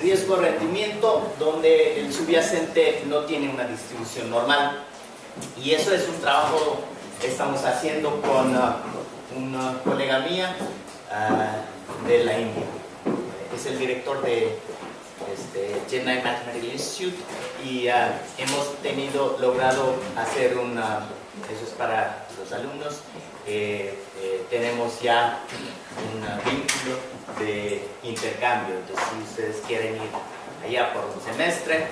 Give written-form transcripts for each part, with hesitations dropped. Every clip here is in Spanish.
riesgo-rendimiento, donde el subyacente no tiene una distribución normal. Y eso es un trabajo que estamos haciendo con una colega mía de la India. Es el director de Chennai Mathematical Institute y hemos logrado hacer eso es para los alumnos, tenemos ya un vínculo de intercambio. Entonces, si ustedes quieren ir allá por un semestre,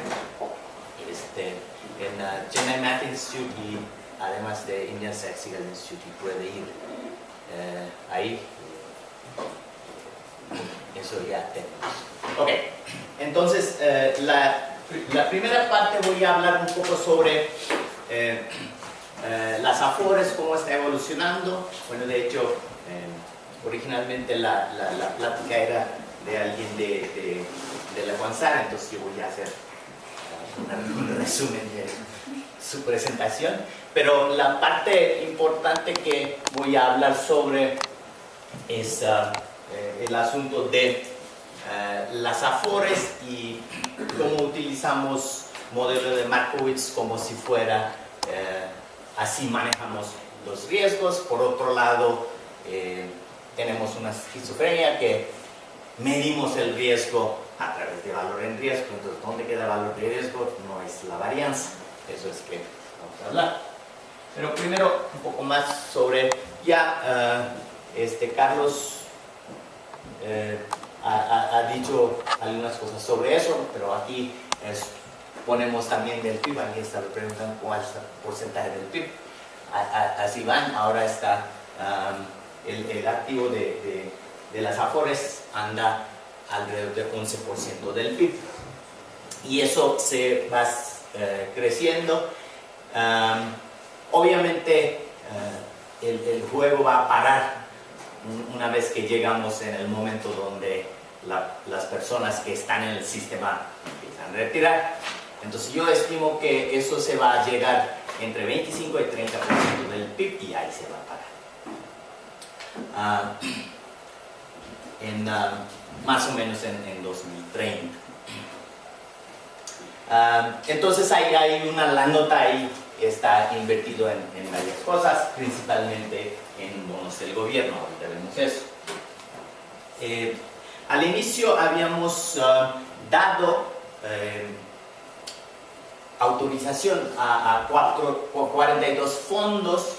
en Chennai Math Institute y además de Indian Statistical Institute, puede ir ahí. Eso ya tenemos. Ok, entonces la primera parte voy a hablar un poco sobre las Afores, cómo está evolucionando. Bueno, de hecho, originalmente la plática era de alguien de la Guanzara, entonces yo voy a hacer un resumen de su presentación. Pero la parte importante que voy a hablar sobre es el asunto de las Afores y cómo utilizamos modelo de Markowitz como si fuera así manejamos los riesgos. Por otro lado, tenemos una esquizofrenia que medimos el riesgo a través de valor en riesgo. Entonces, ¿dónde queda el valor de riesgo? No es la varianza. Eso es que vamos a hablar. Pero primero, un poco más sobre Carlos ha dicho algunas cosas sobre eso, pero aquí ponemos también del PIB. Aquí está, le preguntan cuál es el porcentaje del PIB. Así van. Ahora está el activo de las Afores anda alrededor del 11% del PIB. Y eso se va creciendo. Obviamente el juego va a parar una vez que llegamos en el momento donde las personas que están en el sistema empiezan a retirar. Entonces yo estimo que eso se va a llegar entre 25 y 30% del PIB y ahí se va a parar. Más o menos en 2030. Entonces la nota ahí está invertido en varias cosas, principalmente en bonos del gobierno. Ahorita vemos eso. Al inicio habíamos dado autorización a 42 fondos.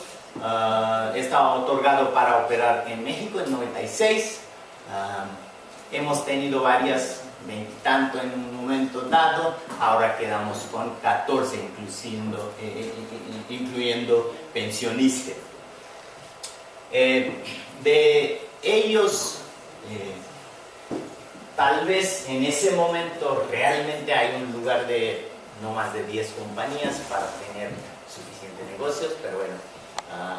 Estaba otorgado para operar en México en 96. Hemos tenido varias, 20 y tanto en un momento dado. Ahora quedamos con 14, incluyendo pensionistas. De ellos, tal vez en ese momento realmente hay un lugar de no más de 10 compañías para tener suficientes negocios, pero bueno,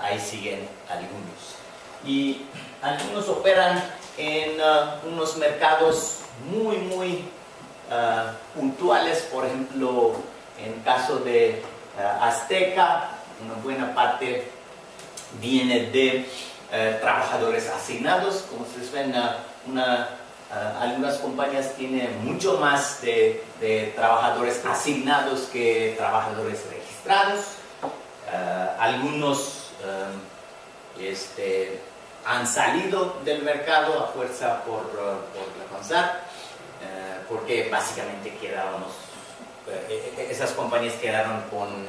ahí siguen algunos. Y algunos operan en unos mercados muy puntuales. Por ejemplo, en el caso de Azteca, una buena parte viene de trabajadores asignados. Como ustedes ven, algunas compañías tienen mucho más de trabajadores asignados que trabajadores registrados. Algunos han salido del mercado a fuerza por la CONSAR, porque básicamente esas compañías quedaron con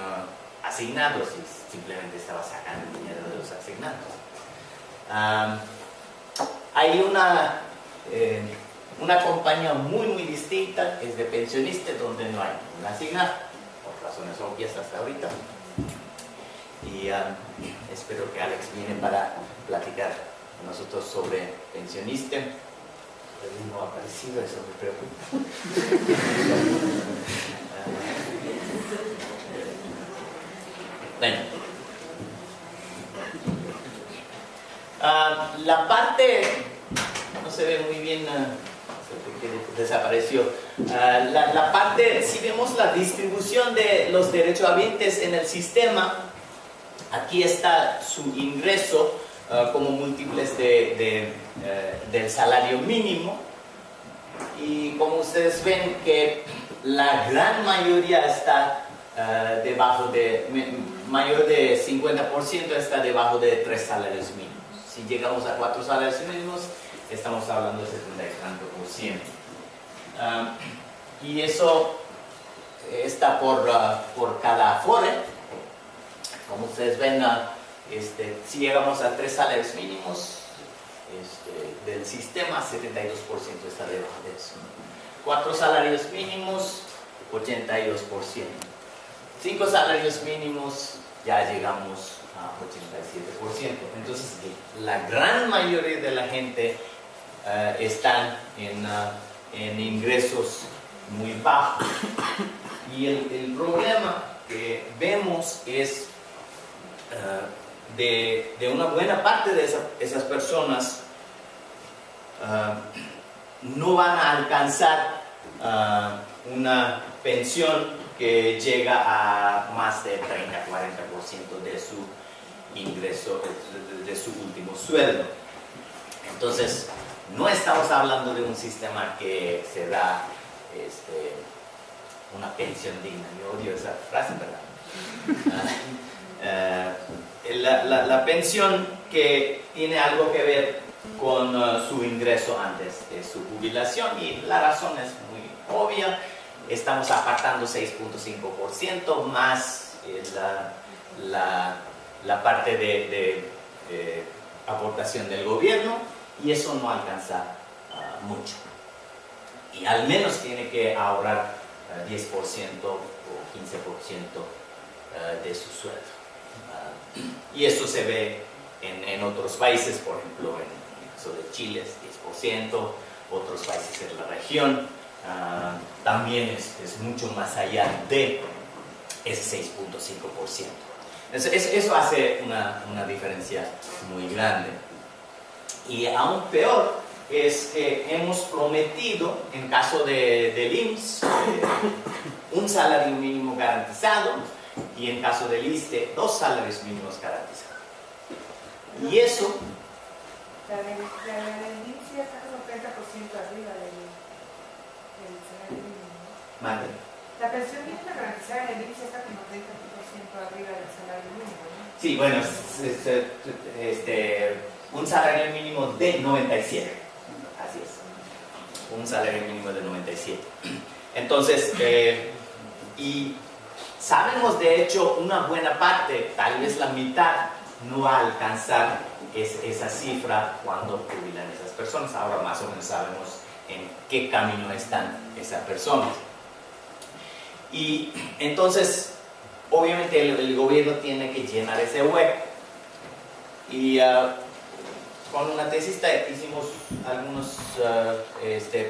asignados y simplemente estaba sacando dinero de los asignados. Hay una compañía muy distinta, es de pensionistas, donde no hay ningún asignado, por razones obvias hasta ahorita. Y espero que Alex viene para platicar con nosotros sobre pensionistas. El no ha aparecido, eso me preocupa. Bueno, la parte no se ve muy bien, porque desapareció. La parte, si vemos la distribución de los derechohabientes en el sistema, aquí está su ingreso como múltiples del salario mínimo, y como ustedes ven que la gran mayoría está debajo de, mayor de 50% está debajo de 3 salarios mínimos. Si llegamos a 4 salarios mínimos, estamos hablando de 70 y tanto por ciento. Y eso está por cada Afore. Como ustedes ven, si llegamos a 3 salarios mínimos del sistema, 72% está debajo de eso. 4 salarios mínimos, 82%. 5 salarios mínimos, ya llegamos a 87%. Entonces, la gran mayoría de la gente están en ingresos muy bajos. Y el problema que vemos es de una buena parte de esas personas no van a alcanzar una pensión que llega a más de 30-40% de su ingreso, de su último sueldo. Entonces, no estamos hablando de un sistema que se da una pensión digna. Yo odio esa frase, ¿verdad? La pensión que tiene algo que ver con su ingreso antes de su jubilación, y la razón es muy obvia. Estamos apartando 6.5% más la parte de aportación del gobierno, y eso no alcanza mucho. Y al menos tiene que ahorrar 10% o 15% de su sueldo. Y eso se ve en otros países, por ejemplo, en el caso de Chile es 10%, otros países en la región también es mucho más allá de ese 6.5%. Eso hace una diferencia muy grande. Y aún peor es que hemos prometido, en caso del IMSS, un salario mínimo garantizado, y en caso del ISSSTE, 2 salarios mínimos garantizados. Y eso... La del IMSS está como 30% arriba del salario mínimo. Madre. La pensión mínima garantizada en el IMSS está como 30% arriba del salario mínimo, ¿no? Sí, bueno, un salario mínimo de 97. Así es. Un salario mínimo de 97. Entonces, y sabemos de hecho una buena parte, tal vez la mitad, no va a alcanzar esa cifra cuando jubilan esas personas. Ahora más o menos sabemos en qué camino están esas personas. Y entonces, obviamente el gobierno tiene que llenar ese hueco. Y con una tesista hicimos algunas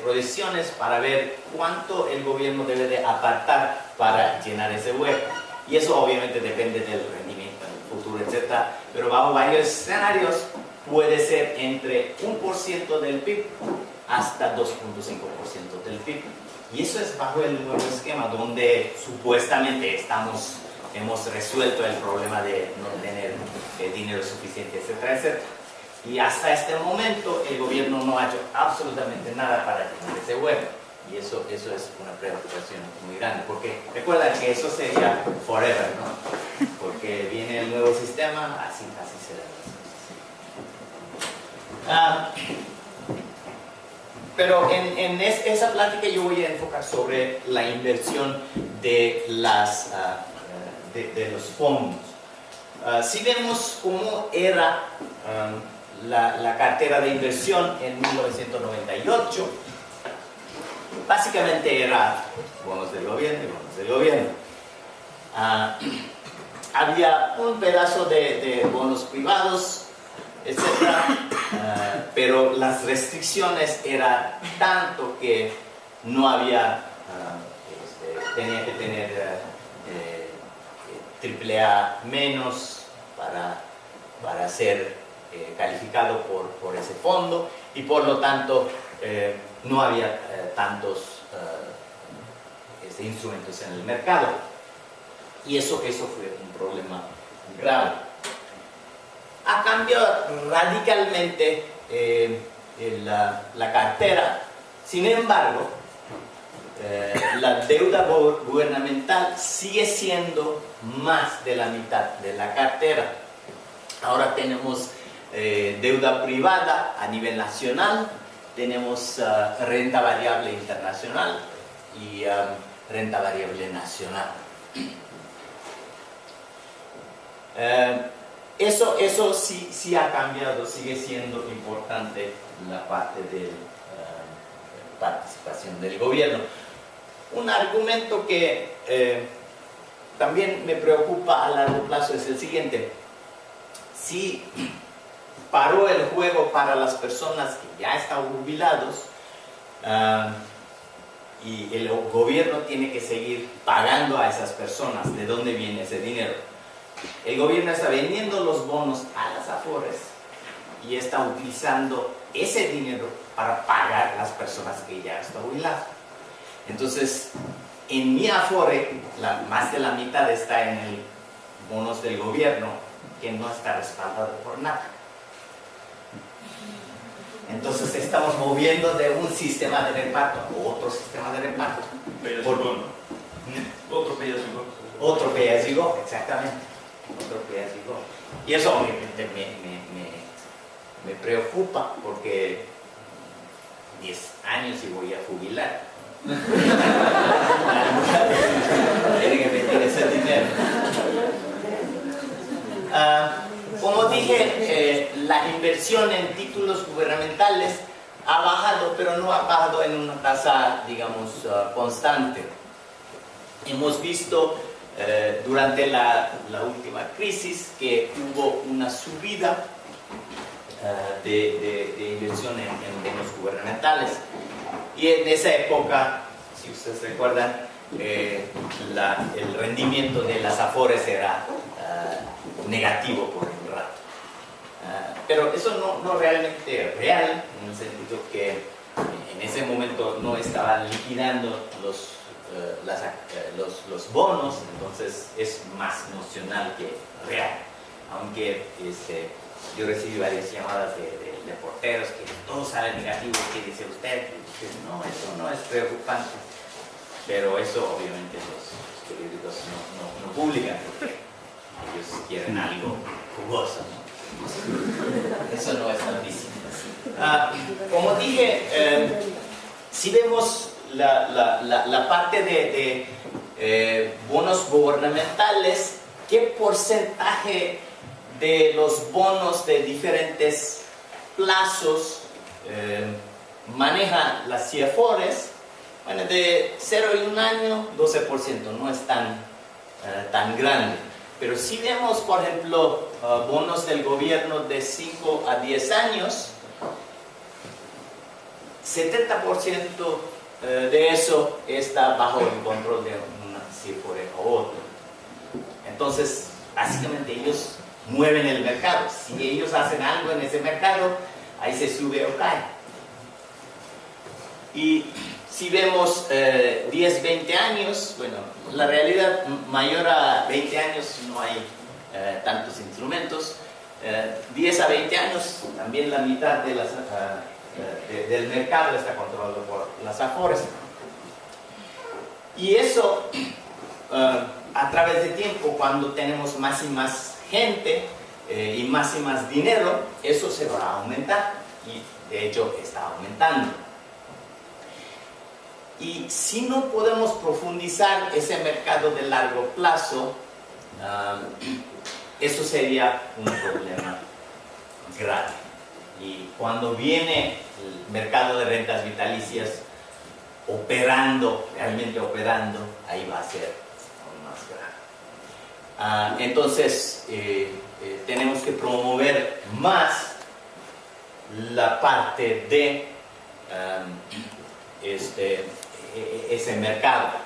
proyecciones para ver cuánto el gobierno debe de apartar para llenar ese hueco. Y eso obviamente depende del rendimiento en el futuro, etc. Pero bajo varios escenarios puede ser entre 1% del PIB hasta 2.5% del PIB. Y eso es bajo el nuevo esquema donde supuestamente hemos resuelto el problema de no tener dinero suficiente, etcétera, etcétera. Y hasta este momento el gobierno no ha hecho absolutamente nada para llenar ese hueco. Y eso es una preocupación muy grande, porque recuerda que eso sería forever, ¿no? Porque viene el nuevo sistema, así será. Pero en esa plática yo voy a enfocar sobre la inversión de los fondos. Si vemos cómo era la cartera de inversión en 1998, básicamente era bonos del gobierno y bonos del gobierno. Había un pedazo de bonos privados, etc. Pero las restricciones eran tanto que no había, tenía que tener AAA menos para ser calificado por ese fondo, y por lo tanto no había tantos instrumentos en el mercado, y eso fue un problema grave. Ha cambiado radicalmente la cartera Sin embargo, la deuda gubernamental sigue siendo más de la mitad de la cartera. Ahora tenemos deuda privada a nivel nacional, tenemos renta variable internacional y renta variable nacional. Eso sí ha cambiado, sigue siendo importante la parte de participación del gobierno. Un argumento que también me preocupa a largo plazo es el siguiente: si paró el juego para las personas que ya están jubilados y el gobierno tiene que seguir pagando a esas personas, ¿de dónde viene ese dinero? El gobierno está vendiendo los bonos a las AFORES y está utilizando ese dinero para pagar a las personas que ya están jubiladas. Entonces, en mi AFORE, más de la mitad está en el bonos del gobierno, que no está respaldado por nada. Entonces estamos moviendo de un sistema de reparto a otro sistema de reparto. Otro pay-as-you-go. Otro pay-as-you-go, exactamente. Otro pay-as-you-go. Y eso obviamente me preocupa porque 10 años y voy a jubilar. Tiene que meter ese dinero. Como dije, la inversión en títulos gubernamentales ha bajado, pero no ha bajado en una tasa, digamos, constante. Hemos visto durante la última crisis que hubo una subida de inversión en bonos gubernamentales. Y en esa época, si ustedes recuerdan, el rendimiento de las AFORES era negativo por un rato. Pero eso no realmente real, en el sentido que en ese momento no estaban liquidando los bonos, entonces es más nocional que real. Aunque yo recibí varias llamadas de reporteros que todo sale negativo, ¿qué dice usted? Y no, eso no es preocupante. Pero eso obviamente los periódicos no publican, porque ellos quieren algo jugoso, ¿no? Eso no es noticia. Como dije, si vemos la parte de bonos gubernamentales, ¿qué porcentaje de los bonos de diferentes plazos manejan las CIEFORES? Bueno, de 0 y 1 año, 12%, no es tan grande. Pero si vemos, por ejemplo, bonos del gobierno de 5 a 10 años, 70% de eso está bajo el control de una CIEFORE o otro. Entonces, básicamente ellos mueven el mercado. Si ellos hacen algo en ese mercado, ahí se sube o cae. Y si vemos 10, 20 años, bueno, la realidad mayor a 20 años no hay tantos instrumentos. 10 a 20 años, también la mitad de del mercado está controlado por las AFORES. Y eso, a través del tiempo, cuando tenemos más y más gente y más dinero, eso se va a aumentar. Y de hecho está aumentando. Y si no podemos profundizar ese mercado de largo plazo, eso sería un problema grave. Y cuando viene el mercado de rentas vitalicias realmente operando, ahí va a ser aún más grave. Entonces, tenemos que promover más la parte de ese mercado.